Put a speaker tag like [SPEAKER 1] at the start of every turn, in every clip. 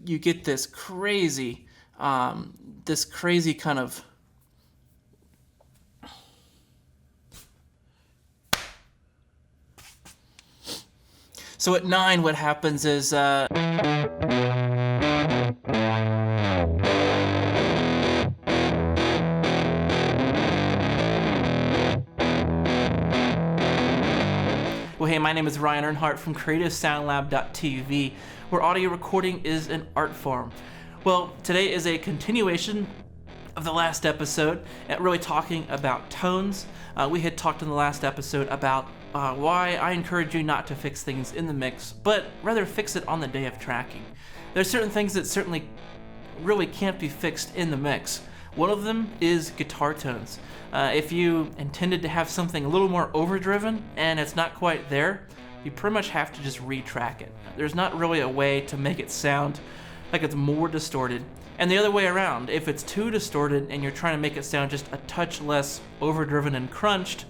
[SPEAKER 1] you get this crazy kind of so at 9 what happens is well, hey, my name is Ryan Earnhardt from CreativeSoundLab.tv, where audio recording is an art form. Well, today is a continuation of the last episode, really talking about tones. We had talked in the last episode about why I encourage you not to fix things in the mix, but rather fix it on the day of tracking. There's certain things that certainly really can't be fixed in the mix. One of them is guitar tones. If you intended to have something a little more overdriven and it's not quite there, you pretty much have to just retrack it. There's not really a way to make it sound like it's more distorted. And the other way around, if it's too distorted and you're trying to make it sound just a touch less overdriven and crunched,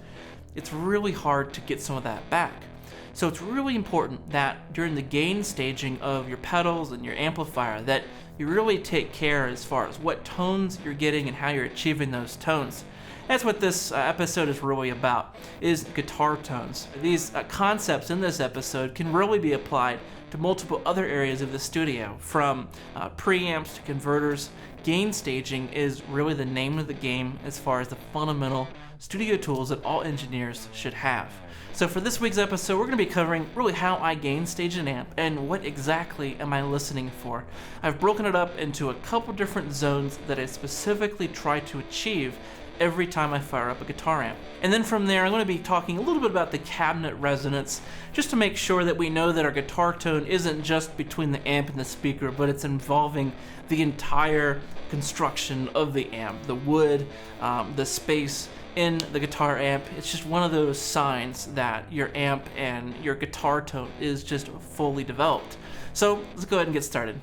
[SPEAKER 1] it's really hard to get some of that back. So it's really important that during the gain staging of your pedals and your amplifier that you really take care as far as what tones you're getting and how you're achieving those tones. That's what this episode is really about, is guitar tones. These concepts in this episode can really be applied to multiple other areas of the studio, from preamps to converters. Gain staging is really the name of the game as far as the fundamental studio tools that all engineers should have. So for this week's episode, we're going to be covering really how I gain stage an amp and what exactly am I listening for. I've broken it up into a couple different zones that I specifically try to achieve every time I fire up a guitar amp. And then from there, I'm going to be talking a little bit about the cabinet resonance, just to make sure that we know that our guitar tone isn't just between the amp and the speaker, but it's involving the entire construction of the amp, the wood, the space in the guitar amp. It's just one of those signs that your amp and your guitar tone is just fully developed. So let's go ahead and get started.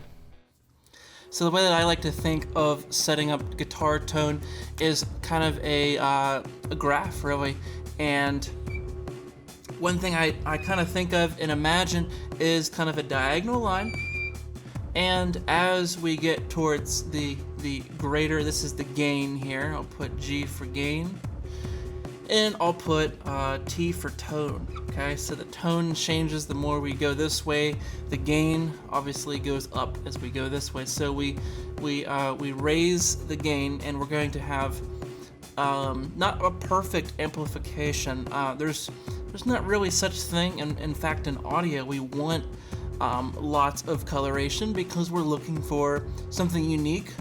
[SPEAKER 1] So the way that I like to think of setting up guitar tone is kind of a graph, really. And one thing I kind of think of and imagine is kind of a diagonal line. And as we get towards the greater, this is the gain here. I'll put G for gain. And I'll put T for tone. Okay, so the tone changes the more we go this way. The gain obviously goes up as we go this way. So we raise the gain, and we're going to have not a perfect amplification. There's not really such thing. In fact, in audio, we want lots of coloration because we're looking for something unique.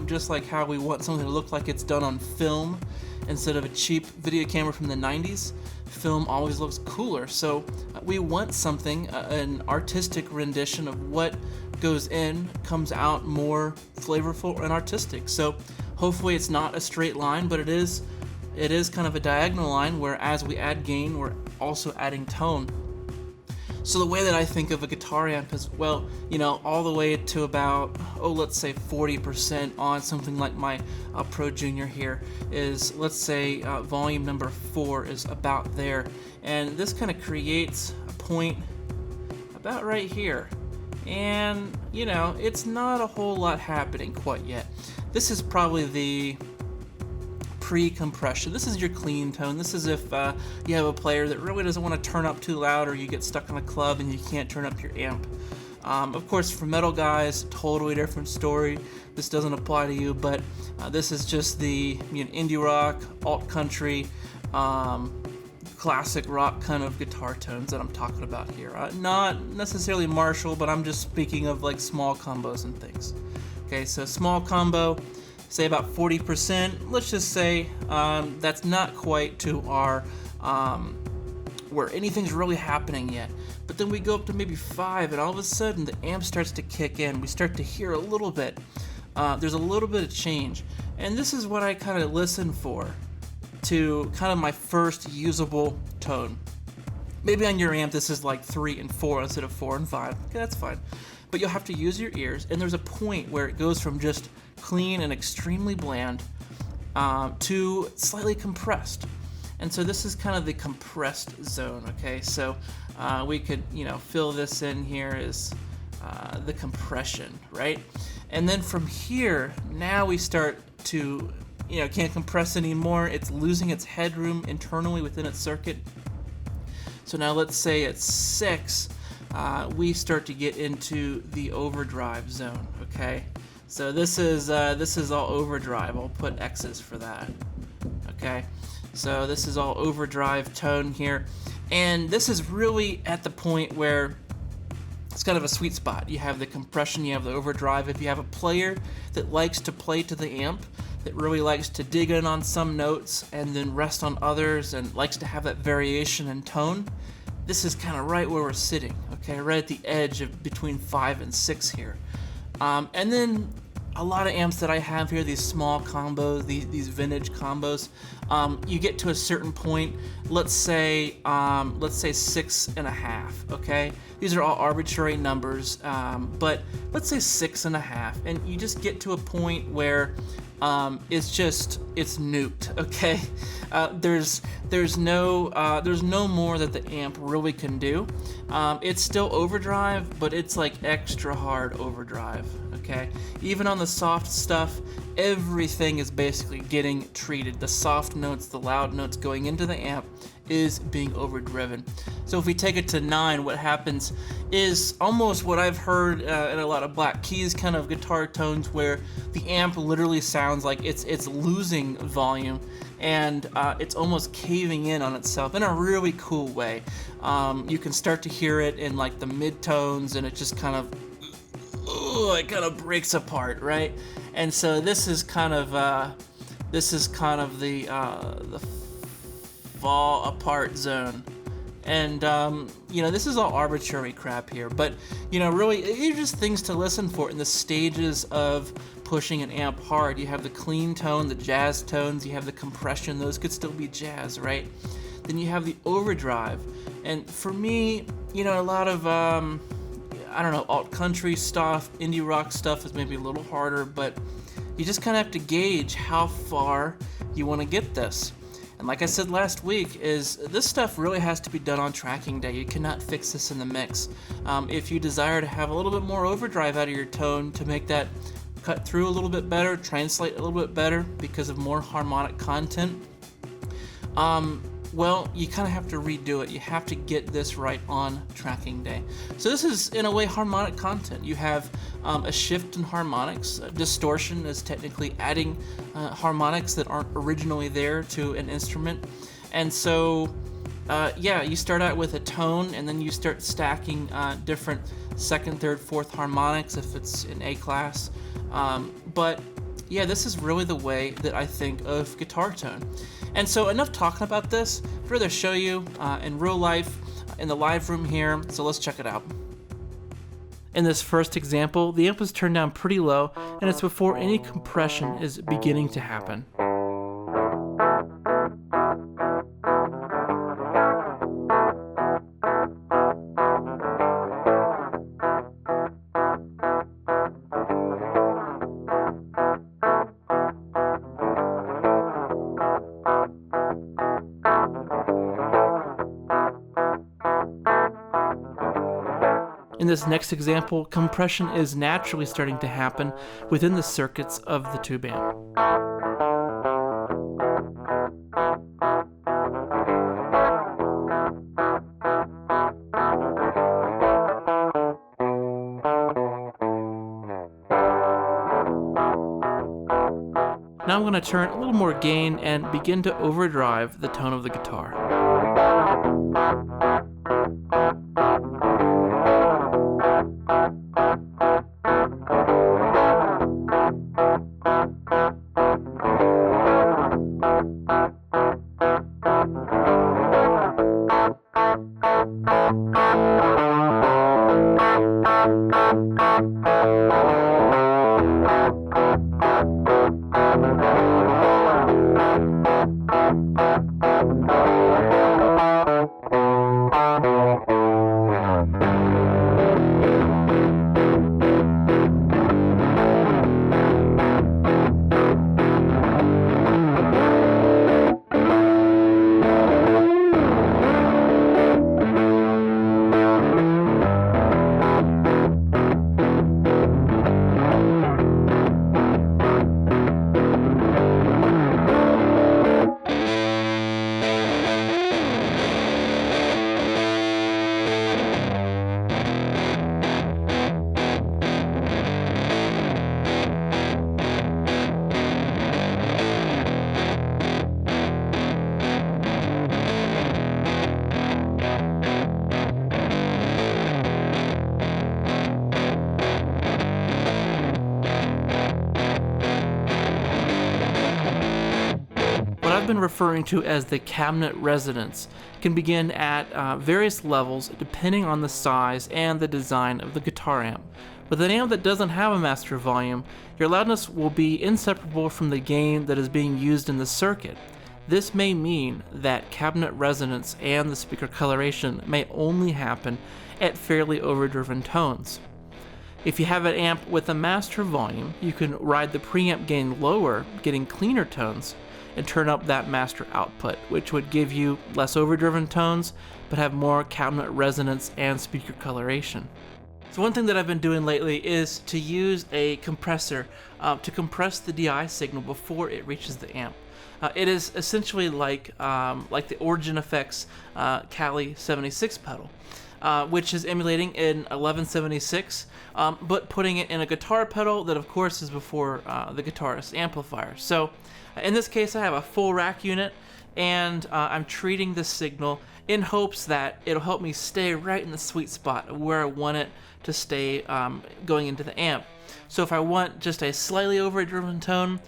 [SPEAKER 1] Just like how we want something to look like it's done on film instead of a cheap video camera from the 90s. Film always looks cooler, so we want something, an artistic rendition of what goes in comes out more flavorful and artistic. So hopefully it's not a straight line, but it is kind of a diagonal line where as we add gain, we're also adding tone. So the way that I think of a guitar amp is, well, all the way to about, let's say 40% on something like my Pro Junior here is, let's say volume number 4 is about there. And this kind of creates a point about right here. And, it's not a whole lot happening quite yet. This is probably the pre-compression. This is your clean tone. This is if you have a player that really doesn't want to turn up too loud, or you get stuck in a club and you can't turn up your amp. Of course, for metal guys, totally different story. This doesn't apply to you, but this is just the indie rock, alt country, classic rock kind of guitar tones that I'm talking about here. Not necessarily Marshall, but I'm just speaking of like small combos and things. Okay, so small combo, say about 40%. Let's just say that's not quite to our where anything's really happening yet. But then we go up to maybe 5, and all of a sudden the amp starts to kick in. We start to hear a little bit. There's a little bit of change, and this is what I kind of listen for to kind of my first usable tone. Maybe on your amp this is like 3 and 4 instead of 4 and 5. Okay, that's fine. But you'll have to use your ears, and there's a point where it goes from just clean and extremely bland to slightly compressed. And so this is kind of the compressed zone, okay? So we could, fill this in here as the compression, right? And then from here, now we start to, can't compress anymore. It's losing its headroom internally within its circuit. So now let's say at 6, we start to get into the overdrive zone, okay? So this is all overdrive. I'll put X's for that, okay? So this is all overdrive tone here. And this is really at the point where it's kind of a sweet spot. You have the compression, you have the overdrive. If you have a player that likes to play to the amp, that really likes to dig in on some notes and then rest on others and likes to have that variation in tone, this is kind of right where we're sitting, okay? Right at the edge of between 5 and 6 here. And then a lot of amps that I have here, these small combos, these vintage combos, you get to a certain point, let's say 6.5, okay? These are all arbitrary numbers, but let's say 6.5, and you just get to a point where it's nuked, okay? There's no more that the amp really can do. It's still overdrive, but it's like extra hard overdrive, okay? Even on the soft stuff, everything is basically getting treated. The soft notes, the loud notes going into the amp is being overdriven. So if we take it to 9, what happens is almost what I've heard in a lot of Black Keys kind of guitar tones, where the amp literally sounds like it's losing volume, and it's almost caving in on itself in a really cool way. You can start to hear it in like the mid-tones, and it just kind of breaks apart, right? And so this is kind of the fall apart zone. And this is all arbitrary crap here, but really it's just things to listen for in the stages of pushing an amp hard. You have the clean tone, the jazz tones, you have the compression, those could still be jazz, right? Then you have the overdrive, and for me, a lot of alt country stuff, indie rock stuff is maybe a little harder, but you just kind of have to gauge how far you want to get this. And like I said last week, is this stuff really has to be done on tracking day. You cannot fix this in the mix. If you desire to have a little bit more overdrive out of your tone to make that cut through a little bit better, translate a little bit better because of more harmonic content, well, you kind of have to redo it. You have to get this right on tracking day. So this is, in a way, harmonic content. You have a shift in harmonics. Distortion is technically adding harmonics that aren't originally there to an instrument. And so, you start out with a tone, and then you start stacking different second, third, fourth harmonics if it's in A class. But yeah, this is really the way that I think of guitar tone. And so enough talking about this. I'd rather show you in real life, in the live room here, so let's check it out. In this first example, the amp is turned down pretty low, and it's before any compression is beginning to happen. In this next example, compression is naturally starting to happen within the circuits of the tube amp. Now I'm going to turn a little more gain and begin to overdrive the tone of the guitar. been referring to as the cabinet resonance can begin at various levels depending on the size and the design of the guitar amp. With an amp that doesn't have a master volume, your loudness will be inseparable from the gain that is being used in the circuit. This may mean that cabinet resonance and the speaker coloration may only happen at fairly overdriven tones. If you have an amp with a master volume, you can ride the preamp gain lower, getting cleaner tones, and turn up that master output, which would give you less overdriven tones, but have more cabinet resonance and speaker coloration. So one thing that I've been doing lately is to use a compressor to compress the DI signal before it reaches the amp. It is essentially like the Origin Effects Cali 76 pedal, which is emulating in 1176, but putting it in a guitar pedal that of course is before the guitarist's amplifier. So in this case I have a full rack unit, and I'm treating the signal in hopes that it'll help me stay right in the sweet spot of where I want it to stay going into the amp. So if I want just a slightly overdriven tone,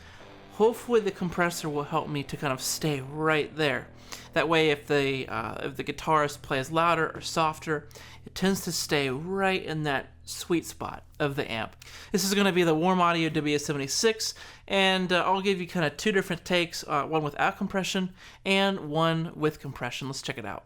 [SPEAKER 1] hopefully the compressor will help me to kind of stay right there. That way if the guitarist plays louder or softer, it tends to stay right in that sweet spot of the amp. This is going to be the Warm Audio WS76, and I'll give you kind of two different takes, one without compression and one with compression. Let's check it out.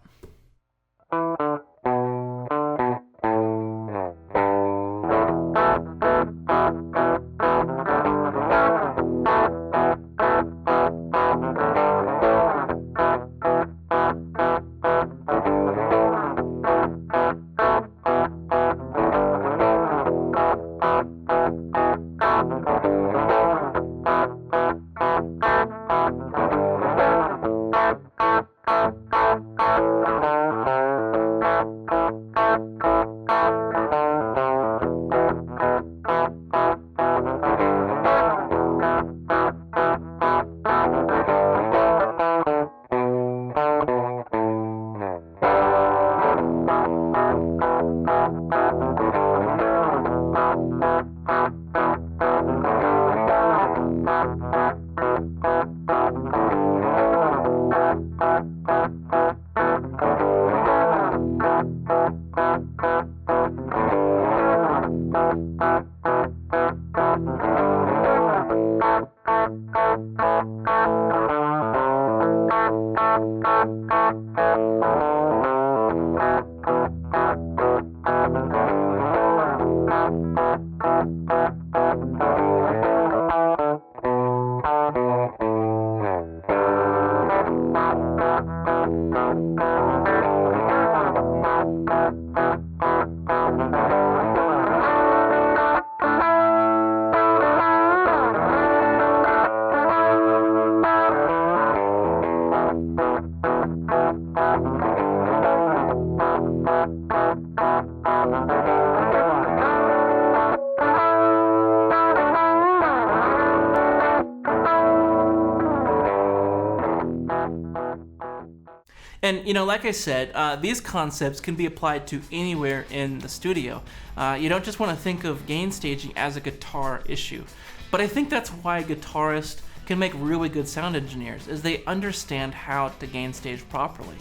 [SPEAKER 1] And like I said, these concepts can be applied to anywhere in the studio. You don't just want to think of gain staging as a guitar issue. But I think that's why guitarists can make really good sound engineers, is they understand how to gain stage properly.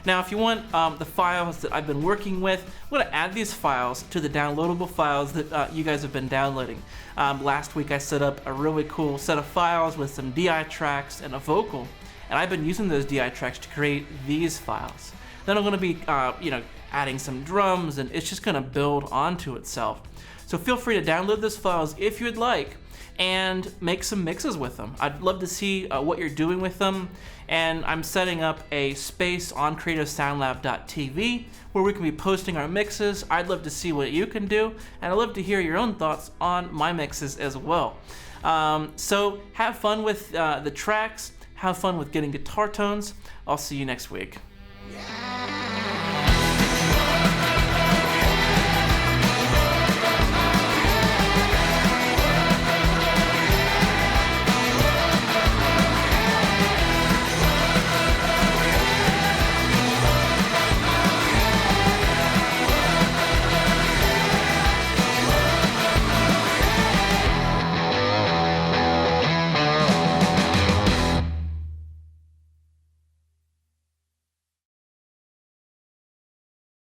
[SPEAKER 1] Now, if you want the files that I've been working with, I'm going to add these files to the downloadable files that you guys have been downloading. Last week I set up a really cool set of files with some DI tracks and a vocal, and I've been using those DI tracks to create these files. Then I'm going to be adding some drums, and it's just going to build onto itself. So feel free to download those files if you'd like and make some mixes with them. I'd love to see what you're doing with them, and I'm setting up a space on creativesoundlab.tv where we can be posting our mixes. I'd love to see what you can do, and I'd love to hear your own thoughts on my mixes as well. So have fun with the tracks, have fun with getting guitar tones. I'll see you next week.
[SPEAKER 2] Yeah.